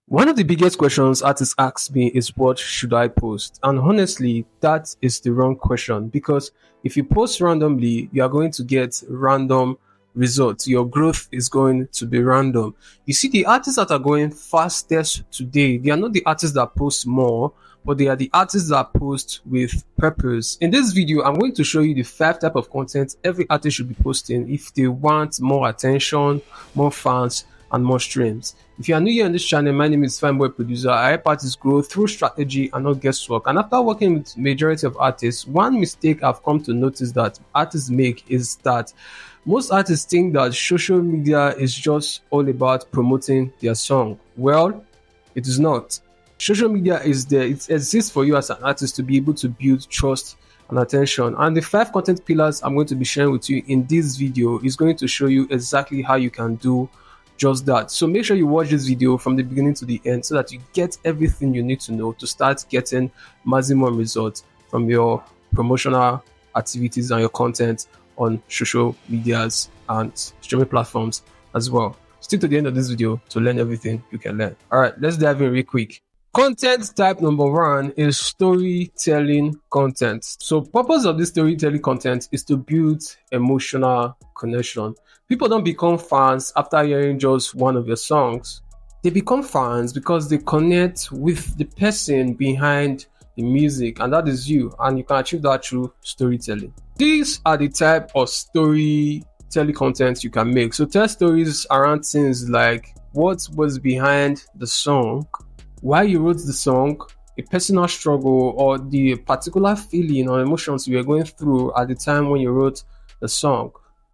One of the biggest questions artists ask me is what should I post? And honestly, that is the wrong question because if you post randomly, you are going to get random results. Your growth is going to be random. You see, the artists that are going fastest today, they are not the artists that post more, but they are the artists that post with purpose. In this video, I'm going to show you the 5 type of content every artist should be posting if they want more attention, more fans, and more streams. If you are new here on this channel, my name is Fanboy Producer. I help artists grow through strategy and not guesswork. And after working with majority of artists, one mistake I've come to notice that artists make is that most artists think that social media is just all about promoting their song. Well, it is not. Social media is there. It exists for you as an artist to be able to build trust and attention. And the 5 content pillars I'm going to be sharing with you in this video is going to show you exactly how you can do just that. So make sure you watch this video from the beginning to the end so that you get everything you need to know to start getting maximum results from your promotional activities and your content on social medias and streaming platforms as well. Stick to the end of this video to learn everything you can learn. All right, let's dive in real quick. Content type number 1 is storytelling content. So purpose of this storytelling content is to build emotional connection. People don't become fans after hearing just one of your songs. They become fans because they connect with the person behind the music, and that is you, and you can achieve that through storytelling. These are the type of storytelling content you can make. So tell stories around things like what was behind the song, why you wrote the song, a personal struggle, or the particular feeling or emotions you were going through at the time when you wrote the song.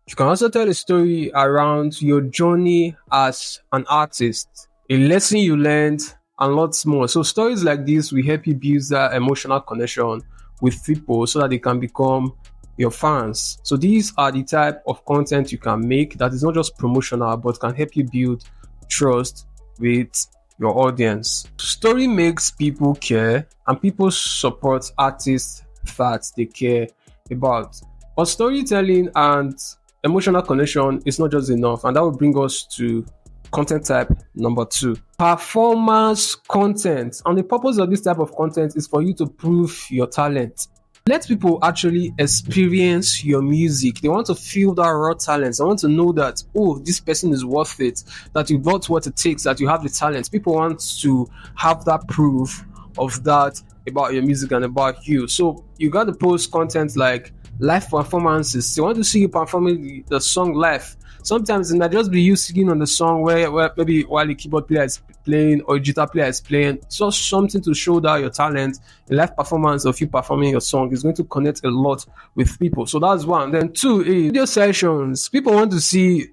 You can also tell a story around your journey as an artist, a lesson you learned, and lots more. So stories like this will help you build that emotional connection with people so that they can become your fans. So these are the type of content you can make that is not just promotional but can help you build trust with your audience. Story makes people care, and people support artists that they care about. But storytelling and emotional connection is not just enough, and that will bring us to content type number 2, performance content. And the purpose of this type of content is for you to prove your talent. Let people actually experience your music. They want to feel that raw talent. They want to know that, oh, this person is worth it, that you got what it takes, that you have the talent. People want to have that proof of that about your music and about you. So you got to post content like live performances. They want to see you performing the song live. Sometimes it might just be you singing on the song where maybe while the keyboard player is playing or guitar player is playing. Just something to show that your talent. A live performance of you performing your song is going to connect a lot with people. So that's one. Then 2 is video sessions. People want to see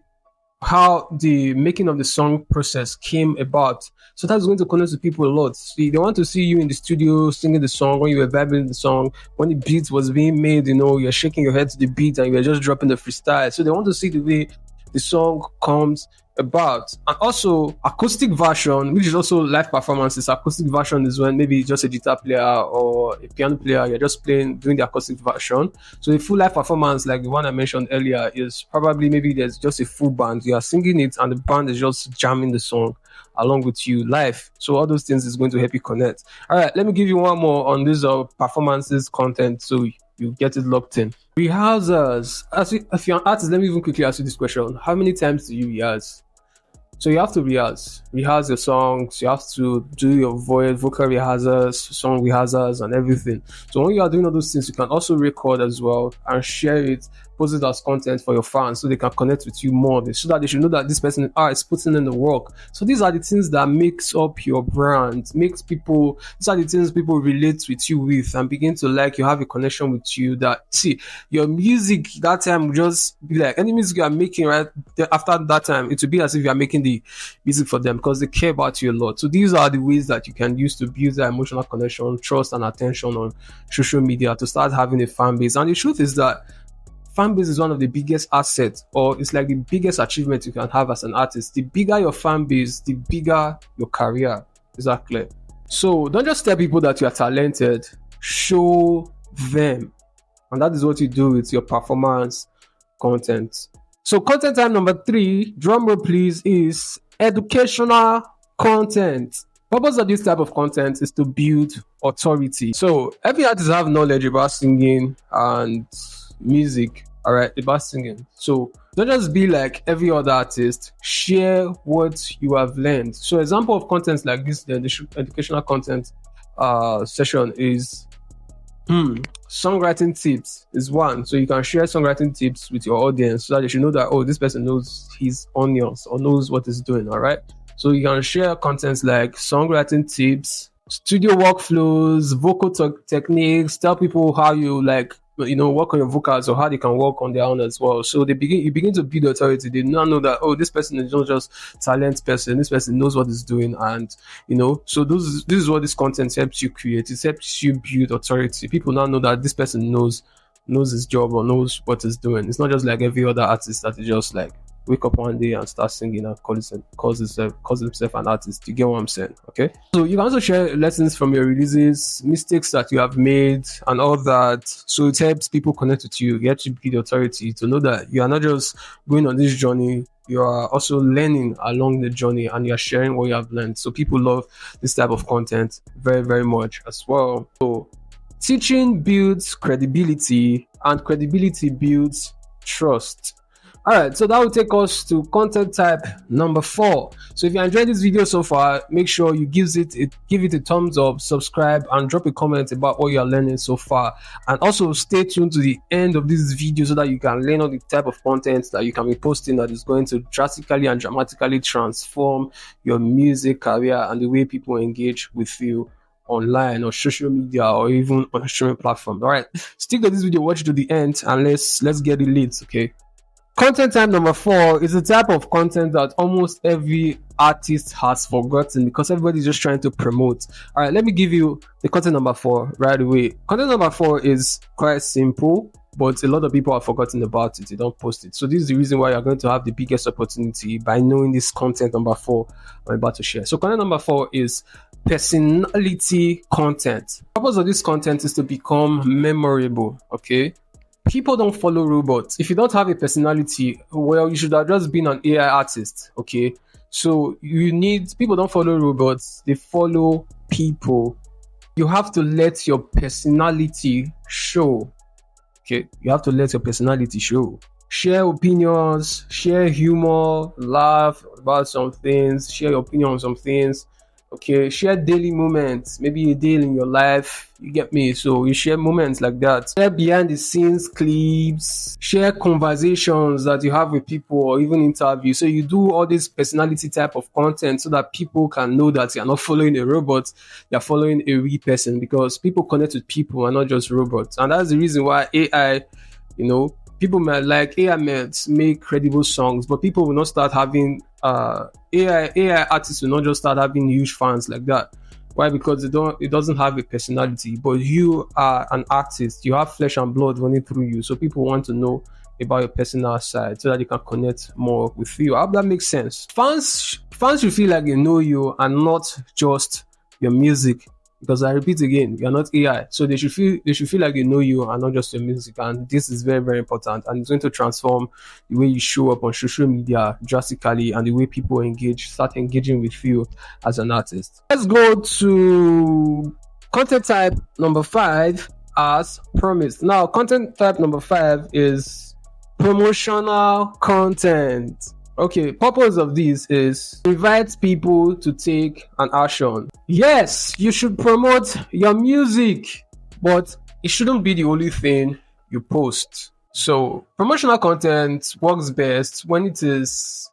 how the making of the song process came about. So that's going to connect with people a lot. See, they want to see you in the studio singing the song, when you were vibing the song, when the beat was being made, you're shaking your head to the beat and you're just dropping the freestyle. So they want to see the way the song comes about. And also acoustic version, which is also live performances. Acoustic version is when maybe just a guitar player or a piano player, you're just doing the acoustic version. So the full live performance, like the one I mentioned earlier, is probably maybe there's just a full band, you are singing it and the band is just jamming the song along with you live. So all those things is going to help you connect. All right, let me give you one more on this performances content so you get it locked in. Rehearsals. If you're an artist, let me even quickly ask you this question. How many times do you rehearse? So you have to rehearse your songs. You have to do your vocal rehearsals, song rehearsals, and everything. So when you are doing all those things, you can also record as well and share it, post it as content for your fans so they can connect with you more. So that they should know that this person is putting in the work. So these are the things that makes up your brand, these are the things people relate with you with and begin to like you, have a connection with you. That see your music that time will just be like any music you are making right after that time, it will be as if you are making the music for them because they care about you a lot. So these are the ways that you can use to build that emotional connection, trust, and attention on social media to start having a fan base. And the truth is that fan base is one of the biggest assets, or it's like the biggest achievement you can have as an artist. The bigger your fan base, the bigger your career. Is that clear? So don't just tell people that you are talented, show them. And that is what you do with your performance content. So content type number 3, drum roll please, is educational Content. Purpose of this type of content is to build authority. So every artist have knowledge about singing and music, all right, about singing. So don't just be like every other artist. Share what you have learned. So example of content like this, the educational content session is songwriting tips is one. So you can share songwriting tips with your audience so that they should know that, oh, this person knows his onions or knows what he's doing, all right? So you can share contents like songwriting tips, studio workflows, vocal techniques, tell people how you work on your vocals or how they can work on their own as well. So you begin to build authority. They now know that, oh, this person is not just talent person, this person knows what he's doing. And so this is what this content helps you create. It helps you build authority. People now know that this person knows his job or knows what he's doing. It's not just like every other artist that is just like wake up one day and start singing and calls himself an artist. You get what I'm saying? Okay. So you can also share lessons from your releases, mistakes that you have made, and all that. So it helps people connect with you. You have to build authority to know that you are not just going on this journey. You are also learning along the journey, and you are sharing what you have learned. So people love this type of content very, very much as well. So teaching builds credibility, and credibility builds trust. All right, so that will take us to content type number 4. So if you enjoyed this video so far, make sure you give it a thumbs up, subscribe, and drop a comment about what you are learning so far. And also stay tuned to the end of this video so that you can learn all the type of content that you can be posting that is going to drastically and dramatically transform your music career and the way people engage with you online or social media or even on a streaming platform. All right, stick to this video, watch it to the end, and let's get it lit, okay? Content type number 4 is a type of content that almost every artist has forgotten because everybody's just trying to promote. All right, let me give you the content number 4 right away. Content number 4 is quite simple, but a lot of people have forgotten about it. They don't post it. So this is the reason why you're going to have the biggest opportunity by knowing this content number 4 I'm about to share. So content number 4 is personality content. The purpose of this content is to become memorable, okay? People don't follow robots. If you don't have a personality, well, you should have just been an AI artist, okay? So people don't follow robots, they follow people. You have to let your personality show, okay? You have to let your personality show. Share opinions, share humor, laugh about some things, share your opinion on some things. Okay, share daily moments, maybe a day in your life, you get me? So you share moments like that. Share behind the scenes clips, share conversations that you have with people or even interviews. So you do all this personality type of content so that people can know that you're not following a robot, you're following a real person, because people connect with people and not just robots. And that's the reason why AI, people might like AI might make credible songs, but people will not start having AI artists will not just start having huge fans like that. Why? Because it doesn't have a personality. But you are an artist, you have flesh and blood running through you, so people want to know about your personal side so that they can connect more with you. I hope that makes sense. Fans should feel like they know you and not just your music. Because I repeat again, you're not AI, so they should feel like they know you and not just your music. And this is very, very important, and it's going to transform the way you show up on social media drastically and the way people start engaging with you as an artist. Let's go to content type number 5 as promised. Now, content type number 5 is promotional content. Okay, purpose of this is to invite people to take an action. Yes, you should promote your music, but it shouldn't be the only thing you post. So promotional content works best when it is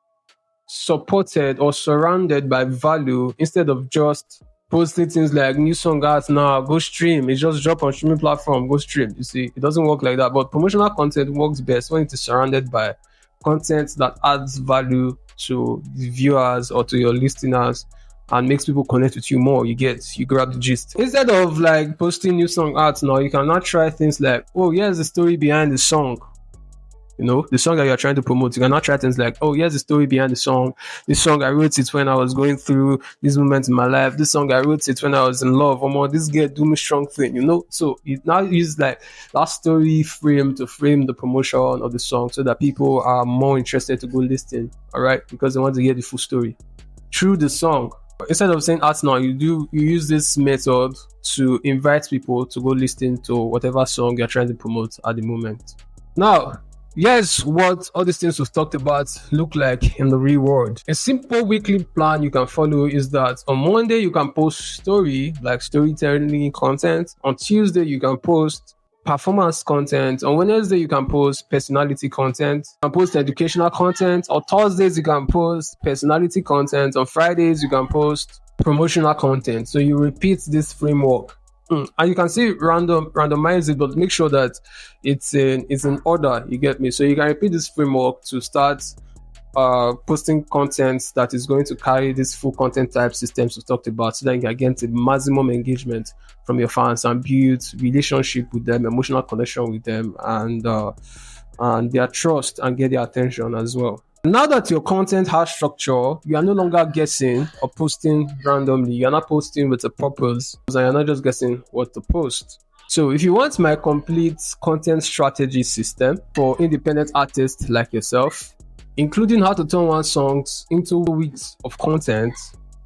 supported or surrounded by value instead of just posting things like new song out now, go stream. It just drop on streaming platform, go stream. You see, it doesn't work like that. But promotional content works best when it is surrounded by content that adds value to the viewers or to your listeners and makes people connect with you more. You grab the gist. Instead of like posting new song out now, you can now try things like, oh, here's the story behind the song. The song that you're trying to promote. You can now try things like, oh, here's the story behind the song. This song, I wrote it when I was going through these moments in my life. This song, I wrote it when I was in love. Or more, this girl do me strong thing, So you now use like that story frame to frame the promotion of the song so that people are more interested to go listen, all right? Because they want to hear the full story through the song. Instead of saying ads now, you use this method to invite people to go listen to whatever song you're trying to promote at the moment. Now, here's what all these things we've talked about look like in the real world. A simple weekly plan you can follow is that on Monday you can post story, like storytelling content. On Tuesday you can post performance content. On Wednesday you can post personality content. You can post educational content. On Thursdays you can post personality content. On Fridays you can post promotional content. So you repeat this framework. And you can see randomize it, but make sure that it's in order. You get me? So you can repeat this framework to start posting content that is going to carry this full content type systems we talked about, so that you can get the maximum engagement from your fans and build relationship with them, emotional connection with them, and their trust, and get their attention as well. Now that your content has structure, you are no longer guessing or posting randomly. You're not posting with a purpose, and you're not just guessing what to post. So if you want my complete content strategy system for independent artists like yourself, including how to turn one songs into weeks of content,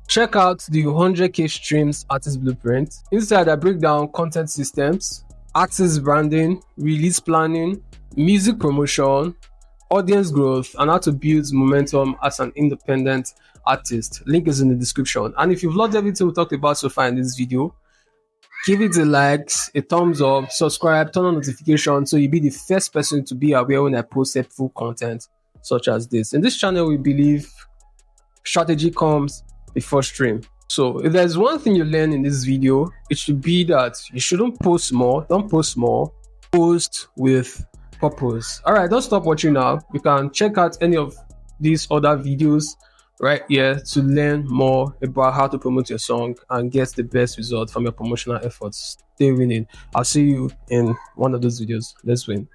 check out the 100k streams artist blueprint. Inside I break down content systems, artist branding, release planning, music promotion, audience growth, and how to build momentum as an independent artist. Link is in the description. And if you've loved everything we talked about so far in this video, give it a like, a thumbs up, subscribe, turn on notifications so you'll be the first person to be aware when I post helpful content such as this. In this channel, we believe strategy comes before stream. So if there's one thing you learn in this video, it should be that you shouldn't post more. Don't post more. Post with purpose. All right, don't stop watching now. You can check out any of these other videos right here to learn more about how to promote your song and get the best result from your promotional efforts. Stay winning. I'll see you in one of those videos. Let's win.